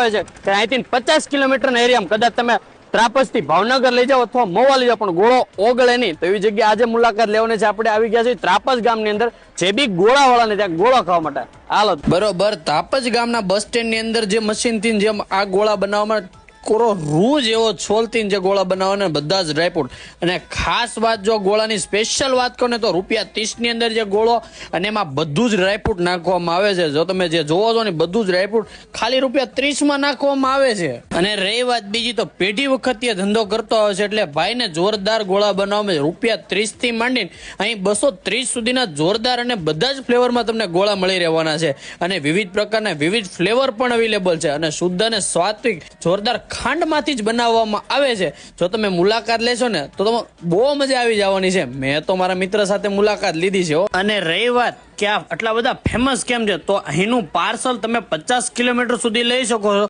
આવે છે કે અહીંથી 50 કિલોમીટરના એરિયામાં કદાચ તમે ત્રાપસથી ભાવનગર લઈ જાઓ અથવા મહુવા લઈ જાઓ પણ ગોળો ઓગળે નહીં. તો એવી જગ્યાએ આજે મુલાકાત લેવાની છે. આપણે આવી ગયા છીએ ત્રાપસ ગામની અંદર, જે બી ગોળાવાળાને ત્યાં ગોળો ખાવા માટે. હાલો બરોબર, તાપજ ગામના બસ સ્ટેન્ડ ની અંદર જે મશીન થી જેમ આ ગોળા બનાવવામાં કોરો રૂ જેવો છોલથી જે ગોળા બનાવવાના બધા જ ડ્રાયફ્રૂટ. અને ખાસ વાત જો ગોળાની સ્પેશિયલ વાત કરો ને તો ₹30 ની અંદર જે ગોળો અને એમાં બધું જ ડ્રાયફ્રૂટ નાખવામાં આવે છે. જો તમે જે જોવો છો ને બધું જ ડ્રાયફ્રૂટ ખાલી ₹30 માં નાખવામાં આવે છે. અને રહી વાત બીજી તો પેઢી વખત ધંધો કરતો આવે છે એટલે ભાઈને જોરદાર ગોળા બનાવવામાં ₹30 થી માંડીને અહીં 230 સુધીના જોરદાર અને બધા જ ફ્લેવરમાં તમને ગોળા મળી રહેવાના છે. અને વિવિધ પ્રકારના વિવિધ ફ્લેવર પણ અવેલેબલ છે. અને શુદ્ધ અને સ્વાદિક જોરદાર ખાંડમાંથી જ બનાવવામાં આવે છે. જો તમે મુલાકાત લેશો ને તો તમે બહુ મજા આવી જવાની છે. મેં તો મારા મિત્ર સાથે મુલાકાત લીધી છે. અને રહી વાત કે આ આટલા બધા ફેમસ કેમ છે, તો અહીંનું પાર્સલ તમે 50 કિલોમીટર સુધી લઈ શકો છો.